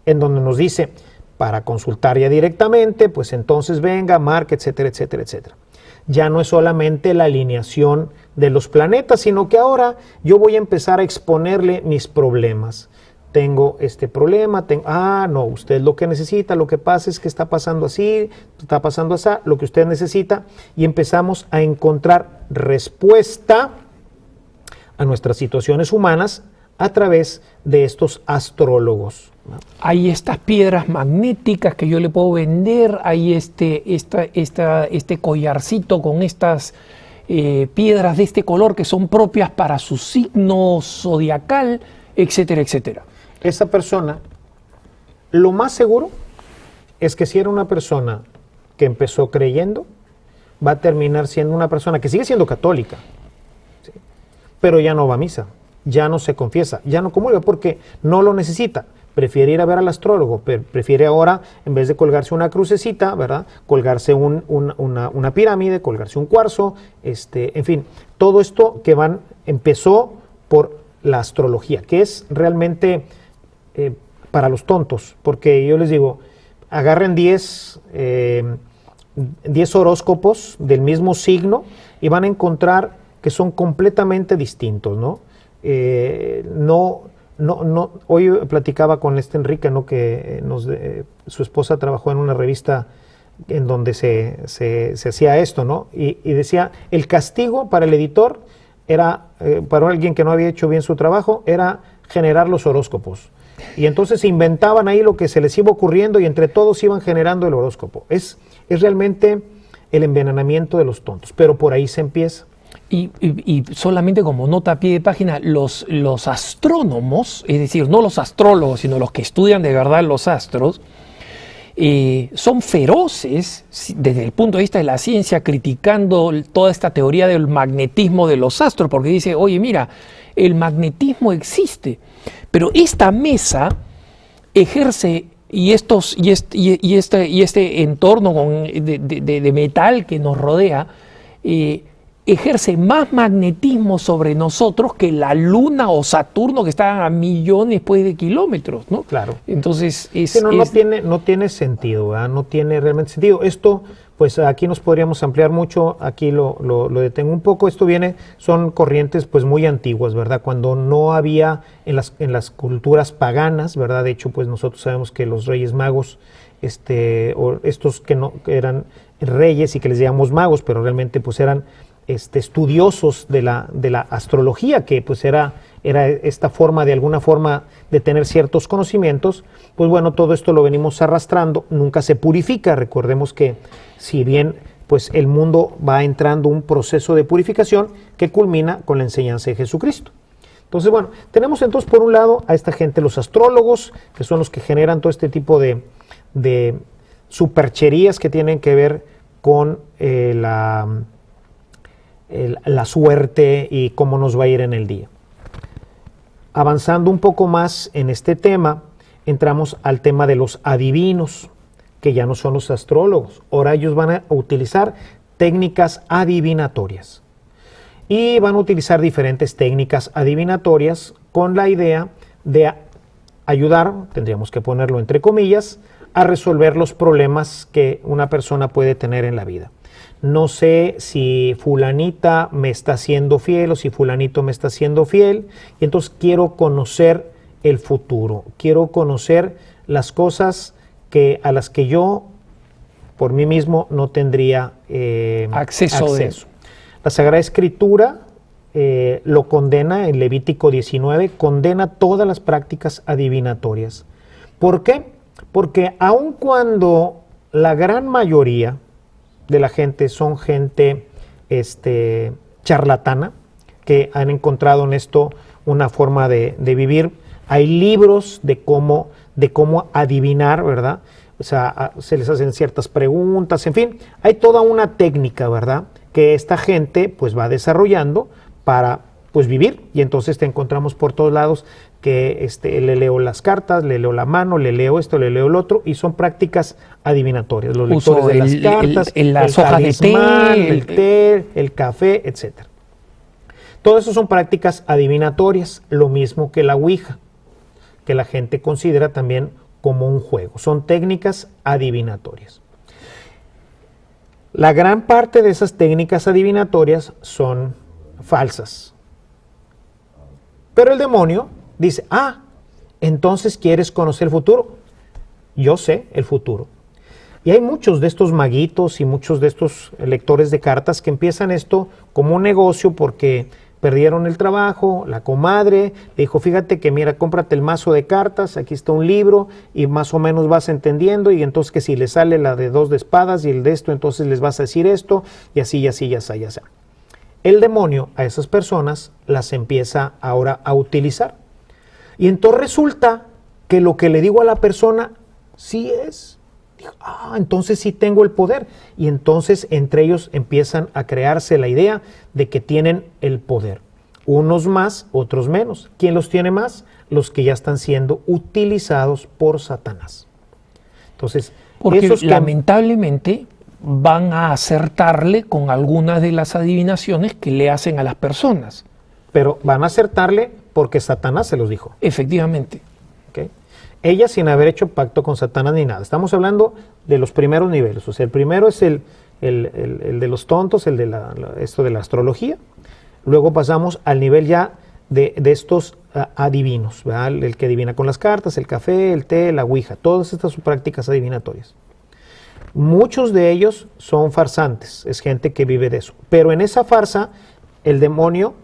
en donde nos dice, para consultar ya directamente, pues entonces venga, marque, etcétera, etcétera, etcétera. Ya no es solamente la alineación de los planetas, sino que ahora yo voy a empezar a exponerle mis problemas. Tengo este problema, no, usted lo que necesita, lo que pasa es que está pasando así, lo que usted necesita, y empezamos a encontrar respuesta a nuestras situaciones humanas a través de estos astrólogos, ¿no? Hay estas piedras magnéticas que yo le puedo vender, hay este collarcito con estas piedras de este color que son propias para su signo zodiacal, etcétera, etcétera. Esa persona, lo más seguro es que si era una persona que empezó creyendo, va a terminar siendo una persona que sigue siendo católica, ¿sí? Pero ya no va a misa, ya no se confiesa, ya no comulga porque no lo necesita. Prefiere ir a ver al astrólogo, prefiere ahora, en vez de colgarse una crucecita, ¿verdad?, colgarse una pirámide, colgarse un cuarzo, en fin, todo esto que empezó por la astrología, que es realmente para los tontos, porque yo les digo, agarren 10 horóscopos del mismo signo y van a encontrar que son completamente distintos, ¿no? Hoy platicaba con Enrique, ¿no?, que su esposa trabajó en una revista en donde se hacía esto, ¿no? Y decía, el castigo para el editor era, para alguien que no había hecho bien su trabajo, era generar los horóscopos. Y entonces inventaban ahí lo que se les iba ocurriendo y entre todos iban generando el horóscopo. Es realmente el envenenamiento de los tontos, pero por ahí se empieza. Y solamente como nota a pie de página, los astrónomos, es decir, no los astrólogos, sino los que estudian de verdad los astros, son feroces desde el punto de vista de la ciencia, criticando toda esta teoría del magnetismo de los astros, porque dice, oye, mira, el magnetismo existe, pero esta mesa ejerce, y este entorno de metal que nos rodea, ejerce más magnetismo sobre nosotros que la Luna o Saturno, que están a millones de kilómetros, ¿no? Claro. Entonces no tiene sentido, ¿verdad? No tiene realmente sentido. Esto, pues aquí nos podríamos ampliar mucho, aquí lo detengo un poco. Esto son corrientes pues muy antiguas, ¿verdad? Cuando no había en las culturas paganas, ¿verdad? De hecho, pues nosotros sabemos que los Reyes Magos, o estos que eran reyes y que les llamamos magos, pero realmente pues eran estudiosos de la astrología, que pues era esta forma, de alguna forma, de tener ciertos conocimientos. Pues bueno, todo esto lo venimos arrastrando, nunca se purifica. Recordemos que si bien pues el mundo va entrando un proceso de purificación que culmina con la enseñanza de Jesucristo. Entonces, bueno, tenemos entonces por un lado a esta gente, los astrólogos, que son los que generan todo este tipo de supercherías que tienen que ver con la suerte y cómo nos va a ir en el día. Avanzando un poco más en este tema, entramos al tema de los adivinos, que ya no son los astrólogos. Ahora ellos van a utilizar técnicas adivinatorias. Y van a utilizar diferentes técnicas adivinatorias con la idea de ayudar, tendríamos que ponerlo entre comillas, a resolver los problemas que una persona puede tener en la vida. No sé si fulanita me está siendo fiel o si fulanito me está siendo fiel, y entonces quiero conocer el futuro, quiero conocer las cosas a las que yo por mí mismo no tendría acceso. La Sagrada Escritura lo condena en Levítico 19, condena todas las prácticas adivinatorias. ¿Por qué? Porque aun cuando la gran mayoría de la gente son gente charlatana, que han encontrado en esto una forma de vivir, hay libros de cómo adivinar, ¿verdad? O sea, se les hacen ciertas preguntas, en fin, hay toda una técnica, ¿verdad?, que esta gente pues va desarrollando para pues vivir, y entonces te encontramos por todos lados que le leo las cartas, le leo la mano, le leo esto, le leo el otro, y son prácticas adivinatorias. Los lectores de las cartas, las hojas de té, el té, el café, etc. Todo eso son prácticas adivinatorias, lo mismo que la Ouija, que la gente considera también como un juego. Son técnicas adivinatorias. La gran parte de esas técnicas adivinatorias son falsas. Pero el demonio dice, entonces ¿quieres conocer el futuro? Yo sé el futuro. Y hay muchos de estos maguitos y muchos de estos lectores de cartas que empiezan esto como un negocio porque perdieron el trabajo, la comadre le dijo, fíjate que mira, cómprate el mazo de cartas, aquí está un libro y más o menos vas entendiendo, y entonces que si le sale la de 2 de espadas y el de esto, entonces les vas a decir esto, y así, y así, y así, y así. el demonio a esas personas las empieza ahora a utilizar. Y entonces resulta que lo que le digo a la persona sí es. Entonces sí tengo el poder. Y entonces entre ellos empiezan a crearse la idea de que tienen el poder. Unos más, otros menos. ¿Quién los tiene más? Los que ya están siendo utilizados por Satanás. Entonces, porque esos que lamentablemente van a acertarle con algunas de las adivinaciones que le hacen a las personas. Pero van a acertarle porque Satanás se los dijo. Efectivamente. ¿Okay? Ella sin haber hecho pacto con Satanás ni nada. Estamos hablando de los primeros niveles. O sea, el primero es el de los tontos, el de esto de la astrología. Luego pasamos al nivel ya de estos adivinos, ¿verdad? El que adivina con las cartas, el café, el té, la ouija, todas estas prácticas adivinatorias. Muchos de ellos son farsantes, es gente que vive de eso. Pero en esa farsa, el demonio,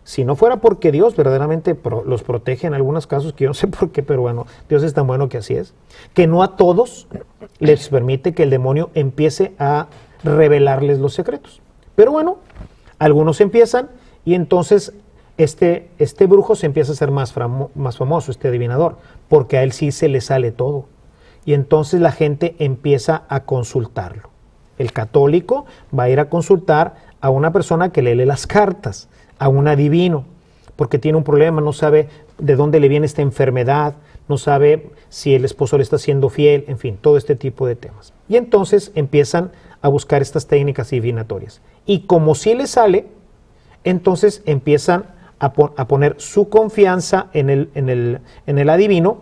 si no fuera porque Dios verdaderamente los protege en algunos casos, que yo no sé por qué, pero bueno, Dios es tan bueno que así es, que no a todos les permite que el demonio empiece a revelarles los secretos. Pero bueno, algunos empiezan y entonces este brujo se empieza a ser más famoso, este adivinador, porque a él sí se le sale todo. Y entonces la gente empieza a consultarlo. El católico va a ir a consultar a una persona que lee las cartas, a un adivino, porque tiene un problema, no sabe de dónde le viene esta enfermedad, no sabe si el esposo le está siendo fiel, en fin, todo este tipo de temas. Y entonces empiezan a buscar estas técnicas adivinatorias. Y como sí le sale, entonces empiezan a poner su confianza en el adivino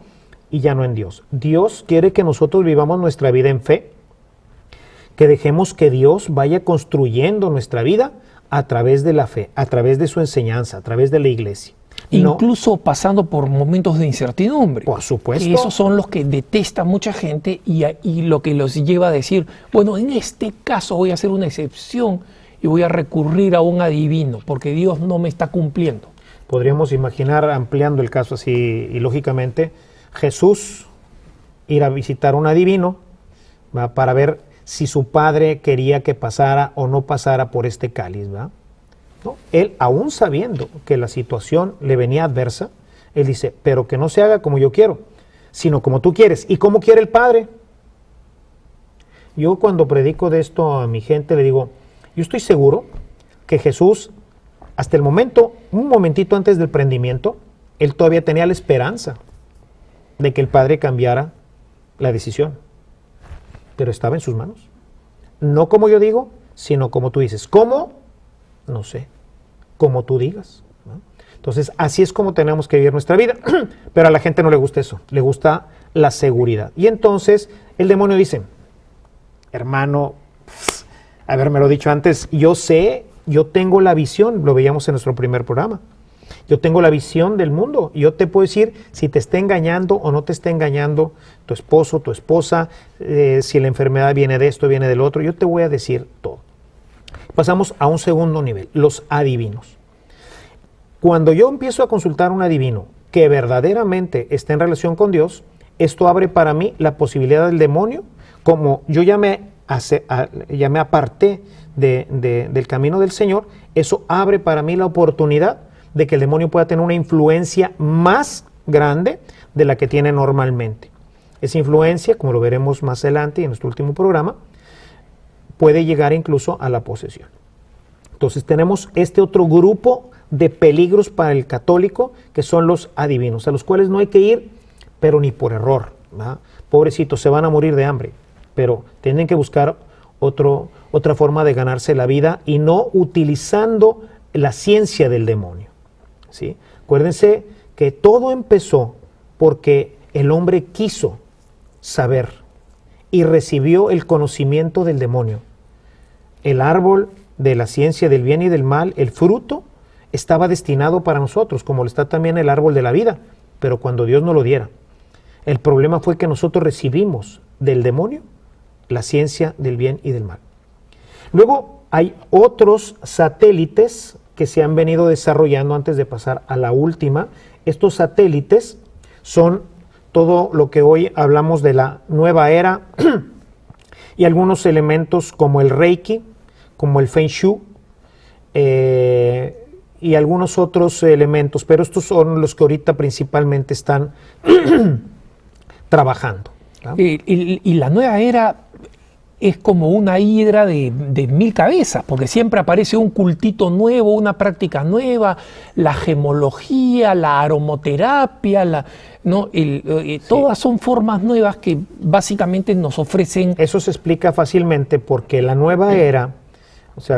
y ya no en Dios. Dios quiere que nosotros vivamos nuestra vida en fe, que dejemos que Dios vaya construyendo nuestra vida a través de la fe, a través de su enseñanza, a través de la iglesia. Incluso pasando por momentos de incertidumbre. Por supuesto. Y esos son los que detesta mucha gente y lo que los lleva a decir, bueno, en este caso voy a hacer una excepción y voy a recurrir a un adivino, porque Dios no me está cumpliendo. Podríamos imaginar, ampliando el caso así, y lógicamente, Jesús ir a visitar a un adivino, ¿va? Para ver si su padre quería que pasara o no pasara por este cáliz, ¿va? ¿No? Él, aún sabiendo que la situación le venía adversa, él dice, pero que no se haga como yo quiero, sino como tú quieres. ¿Y cómo quiere el Padre? Yo cuando predico de esto a mi gente le digo, yo estoy seguro que Jesús, hasta el momento, un momentito antes del prendimiento, él todavía tenía la esperanza de que el Padre cambiara la decisión. Pero estaba en sus manos. No como yo digo, sino como tú dices. ¿Cómo? No sé. Como tú digas, ¿no? Entonces, así es como tenemos que vivir nuestra vida. Pero a la gente no le gusta eso. Le gusta la seguridad. Y entonces, el demonio dice, hermano, haberme lo dicho antes, yo sé, yo tengo la visión, lo veíamos en nuestro primer programa. Yo tengo la visión del mundo. Yo te puedo decir si te está engañando o no te está engañando tu esposo, tu esposa, si la enfermedad viene de esto, viene del otro. Yo te voy a decir todo. Pasamos a un segundo nivel, los adivinos. Cuando yo empiezo a consultar a un adivino que verdaderamente está en relación con Dios, esto abre para mí la posibilidad del demonio, como yo ya me aparté del camino del Señor, eso abre para mí la oportunidad de que el demonio pueda tener una influencia más grande de la que tiene normalmente. Esa influencia, como lo veremos más adelante en nuestro último programa, puede llegar incluso a la posesión. Entonces tenemos este otro grupo de peligros para el católico, que son los adivinos, a los cuales no hay que ir, pero ni por error, ¿verdad? Pobrecitos, se van a morir de hambre, pero tienen que buscar otra forma de ganarse la vida y no utilizando la ciencia del demonio, ¿sí? Acuérdense que todo empezó porque el hombre quiso saber y recibió el conocimiento del demonio. El árbol de la ciencia del bien y del mal, el fruto, estaba destinado para nosotros, como lo está también el árbol de la vida, pero cuando Dios nos lo diera. El problema fue que nosotros recibimos del demonio la ciencia del bien y del mal. Luego hay otros satélites que se han venido desarrollando antes de pasar a la última. Estos satélites son todo lo que hoy hablamos de la nueva era y algunos elementos como el Reiki, como el Feng Shui, y algunos otros elementos, pero estos son los que ahorita principalmente están trabajando, ¿no? Y la nueva era es como una hidra de 1000 cabezas, porque siempre aparece un cultito nuevo, una práctica nueva, la gemología, la aromoterapia, ¿no? Todas son formas nuevas que básicamente nos ofrecen. Eso se explica fácilmente porque la nueva era, o sea,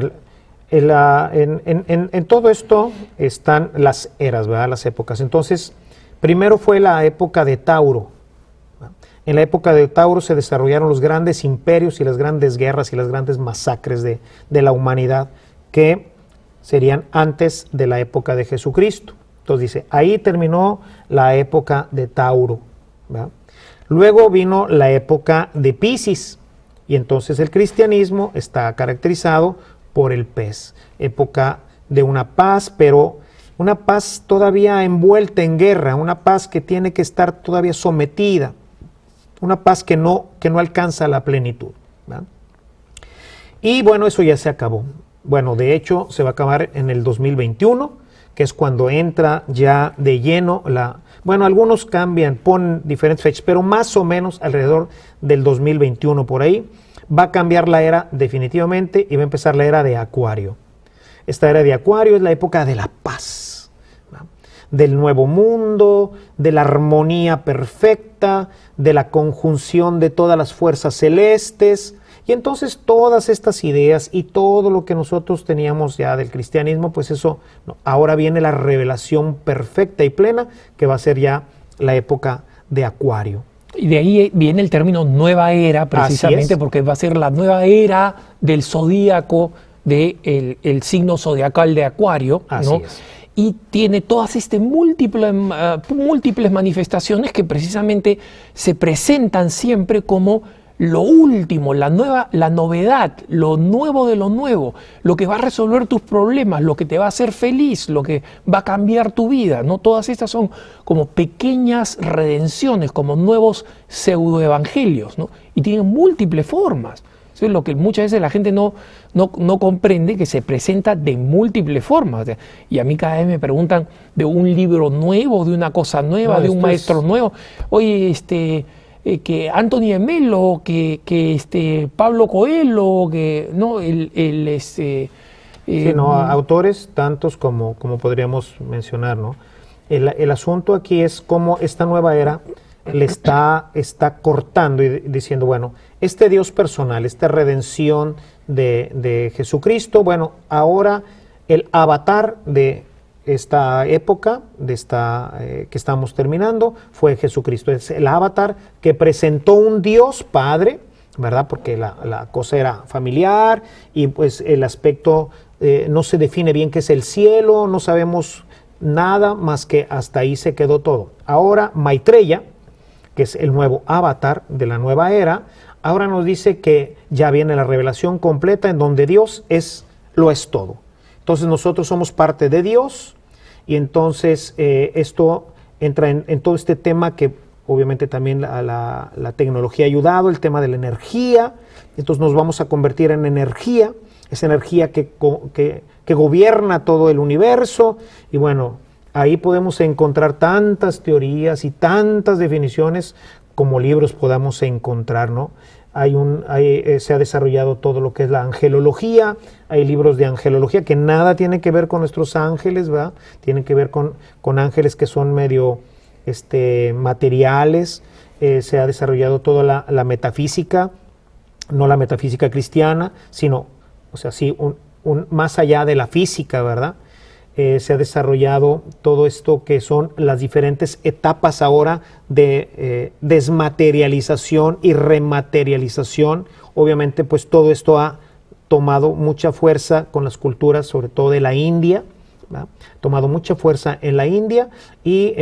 en todo esto están las eras, ¿verdad? Las épocas. Entonces, primero fue la época de Tauro. En la época de Tauro se desarrollaron los grandes imperios y las grandes guerras y las grandes masacres de la humanidad, que serían antes de la época de Jesucristo. Entonces dice, ahí terminó la época de Tauro, ¿verdad? Luego vino la época de Piscis, y entonces el cristianismo está caracterizado por el pez, época de una paz, pero una paz todavía envuelta en guerra, una paz que tiene que estar todavía sometida, una paz que no alcanza la plenitud, ¿verdad? Y bueno, eso ya se acabó. Bueno, de hecho, se va a acabar en el 2021, que es cuando entra ya de lleno bueno, algunos cambian, ponen diferentes fechas, pero más o menos alrededor del 2021 por ahí, va a cambiar la era definitivamente y va a empezar la era de Acuario. Esta era de Acuario es la época de la paz, ¿verdad? Del nuevo mundo, de la armonía perfecta, de la conjunción de todas las fuerzas celestes, y entonces todas estas ideas y todo lo que nosotros teníamos ya del cristianismo, pues eso, no, ahora viene la revelación perfecta y plena, que va a ser ya la época de Acuario. Y de ahí viene el término nueva era, precisamente porque va a ser la nueva era del zodíaco, del signo zodiacal de Acuario, ¿no? Así es. Y tiene todas múltiples manifestaciones que precisamente se presentan siempre como lo último, la novedad, lo nuevo de lo nuevo, lo que va a resolver tus problemas, lo que te va a hacer feliz, lo que va a cambiar tu vida, ¿no? Todas estas son como pequeñas redenciones, como nuevos pseudoevangelios, ¿no? Y tienen múltiples formas. Eso es lo que muchas veces la gente no comprende, que se presenta de múltiples formas. O sea, y a mí cada vez me preguntan de un libro nuevo, de una cosa nueva, de un maestro nuevo. Oye, que Anthony de Melo, que Pablo Coelho, que no, autores tantos como podríamos mencionar, ¿no? El asunto aquí es cómo esta nueva era le está cortando y diciendo, bueno, este Dios personal, esta redención de Jesucristo, bueno, ahora el avatar de esta época, que estamos terminando, fue Jesucristo. Es el avatar que presentó un Dios Padre, ¿verdad? Porque la cosa era familiar y pues el aspecto no se define bien qué es el cielo, no sabemos nada más que hasta ahí se quedó todo. Ahora Maitreya, que es el nuevo avatar de la nueva era, ahora nos dice que ya viene la revelación completa en donde Dios lo es todo. Entonces nosotros somos parte de Dios y entonces esto entra en todo este tema que obviamente también la tecnología ha ayudado, el tema de la energía. Entonces nos vamos a convertir en energía, esa energía que gobierna todo el universo. Y bueno, ahí podemos encontrar tantas teorías y tantas definiciones como libros podamos encontrar, ¿no? Se ha desarrollado todo lo que es la angelología, hay libros de angelología que nada tiene que ver con nuestros ángeles, ¿verdad? Tienen que ver con ángeles que son medio materiales. Se ha desarrollado toda la metafísica, no la metafísica cristiana, sino, o sea, sí, más allá de la física, ¿verdad? Se ha desarrollado todo esto que son las diferentes etapas ahora de desmaterialización y rematerialización. Obviamente, pues todo esto ha tomado mucha fuerza con las culturas, sobre todo de la India, ¿verdad? Tomado mucha fuerza en la India y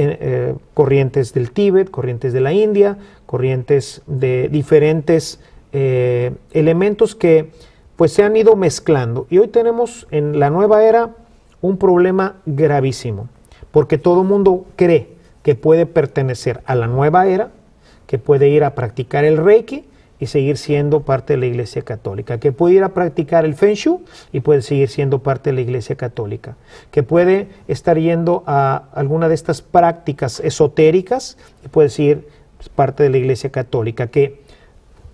corrientes del Tíbet, corrientes de la India, corrientes de diferentes elementos que pues se han ido mezclando. Y hoy tenemos en la nueva era un problema gravísimo, porque todo el mundo cree que puede pertenecer a la nueva era, que puede ir a practicar el Reiki, y seguir siendo parte de la Iglesia Católica, que puede ir a practicar el Feng Shui y puede seguir siendo parte de la Iglesia Católica, que puede estar yendo a alguna de estas prácticas esotéricas y puede seguir parte de la Iglesia Católica, que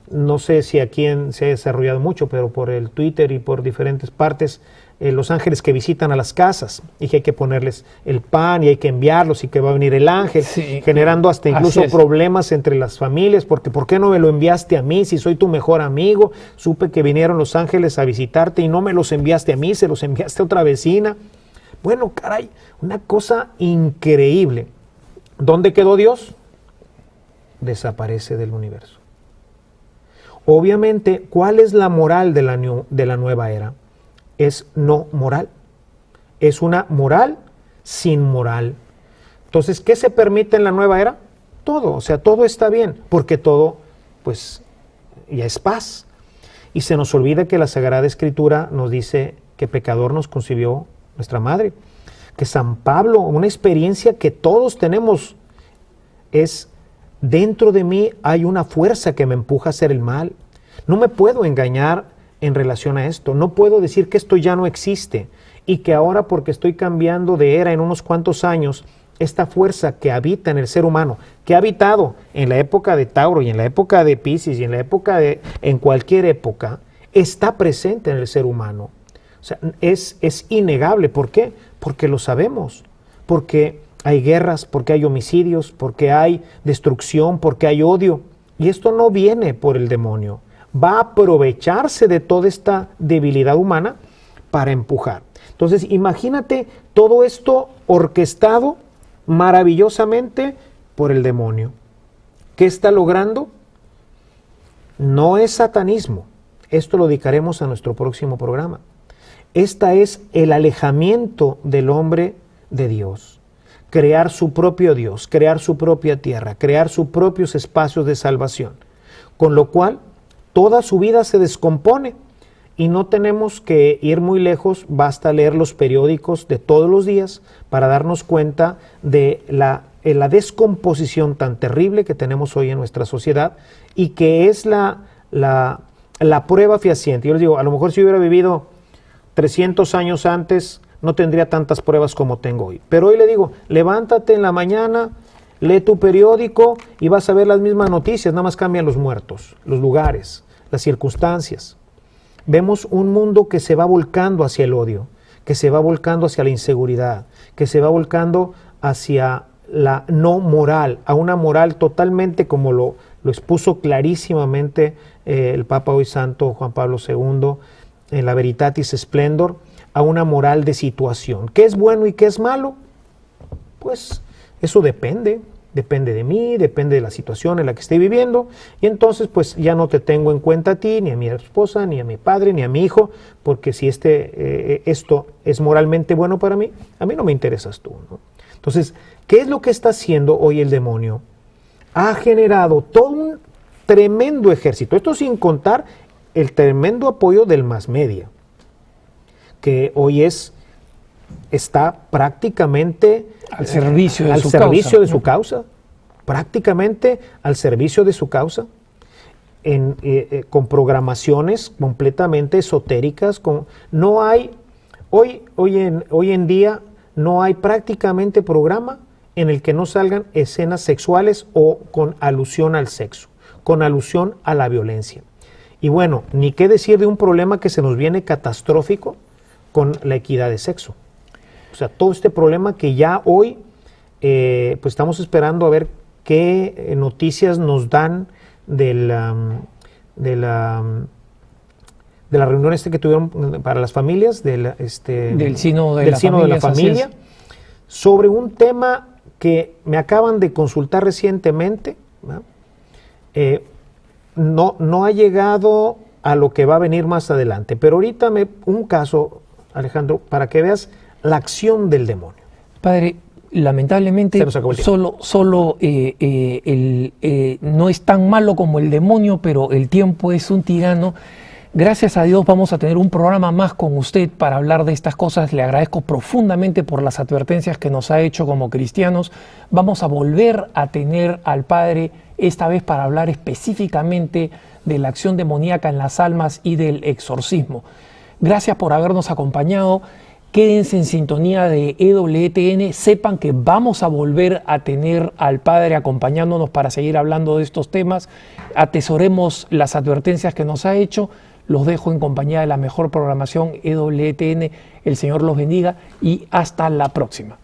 no sé si aquí se ha desarrollado mucho, pero por el Twitter y por diferentes partes, los ángeles que visitan a las casas y que hay que ponerles el pan y hay que enviarlos y que va a venir el ángel, sí, generando hasta incluso problemas entre las familias, porque ¿por qué no me lo enviaste a mí si soy tu mejor amigo? Supe que vinieron los ángeles a visitarte y no me los enviaste a mí, se los enviaste a otra vecina. Bueno, caray, una cosa increíble. ¿Dónde quedó Dios? Desaparece del universo. Obviamente, ¿cuál es la moral de la nueva era? Es no moral. Es una moral sin moral. Entonces, ¿qué se permite en la nueva era? Todo, o sea, todo está bien, porque todo, pues, ya es paz. Y se nos olvida que la Sagrada Escritura nos dice que pecador nos concibió nuestra madre. Que San Pablo, una experiencia que todos tenemos, es dentro de mí hay una fuerza que me empuja a hacer el mal. No me puedo engañar en relación a esto. No puedo decir que esto ya no existe y que ahora, porque estoy cambiando de era en unos cuantos años, esta fuerza que habita en el ser humano, que ha habitado en la época de Tauro y en la época de Piscis y en cualquier época, está presente en el ser humano. O sea, es innegable. ¿Por qué? Porque lo sabemos. Porque hay guerras, porque hay homicidios, porque hay destrucción, porque hay odio. Y esto no viene por el demonio. Va a aprovecharse de toda esta debilidad humana para empujar. Entonces, imagínate todo esto orquestado maravillosamente por el demonio. ¿Qué está logrando? No es satanismo. Esto lo dedicaremos a nuestro próximo programa. Esta es el alejamiento del hombre de Dios. Crear su propio Dios, crear su propia tierra, crear sus propios espacios de salvación. Con lo cual, toda su vida se descompone y no tenemos que ir muy lejos, basta leer los periódicos de todos los días para darnos cuenta de la descomposición tan terrible que tenemos hoy en nuestra sociedad y que es la prueba fehaciente. Yo les digo, a lo mejor si hubiera vivido 300 años antes, no tendría tantas pruebas como tengo hoy. Pero hoy le digo, levántate en la mañana, lee tu periódico y vas a ver las mismas noticias, nada más cambian los muertos, los lugares, las circunstancias. Vemos un mundo que se va volcando hacia el odio, que se va volcando hacia la inseguridad, que se va volcando hacia la no moral, a una moral totalmente como lo expuso clarísimamente el Papa hoy Santo Juan Pablo II en la Veritatis Splendor, a una moral de situación. ¿Qué es bueno y qué es malo? Pues eso depende de mí, depende de la situación en la que esté viviendo, y entonces pues ya no te tengo en cuenta a ti, ni a mi esposa, ni a mi padre, ni a mi hijo, porque si esto es moralmente bueno para mí, a mí no me interesas tú, ¿no? Entonces, ¿qué es lo que está haciendo hoy el demonio? Ha generado todo un tremendo ejército, esto sin contar el tremendo apoyo del mass media, que hoy está prácticamente al servicio de su causa, prácticamente al servicio de su causa, con programaciones completamente esotéricas. No hay, hoy en día no hay prácticamente programa en el que no salgan escenas sexuales o con alusión al sexo, con alusión a la violencia. Y bueno, ni qué decir de un problema que se nos viene catastrófico con la equidad de sexo. O sea, todo este problema que ya hoy pues estamos esperando a ver qué noticias nos dan de la reunión que tuvieron para las familias, del Sínodo de la Familia, sobre un tema que me acaban de consultar recientemente, ¿no? No ha llegado a lo que va a venir más adelante, pero ahorita un caso, Alejandro, para que veas la acción del demonio. Padre, lamentablemente no es tan malo como el demonio, pero el tiempo es un tirano. Gracias a Dios vamos a tener un programa más con usted para hablar de estas cosas. Le agradezco profundamente por las advertencias que nos ha hecho como cristianos. Vamos a volver a tener al Padre, esta vez para hablar específicamente de la acción demoníaca en las almas y del exorcismo. Gracias por habernos acompañado. Quédense en sintonía de EWTN. Sepan que vamos a volver a tener al Padre acompañándonos para seguir hablando de estos temas. Atesoremos las advertencias que nos ha hecho. Los dejo en compañía de la mejor programación EWTN. El Señor los bendiga y hasta la próxima.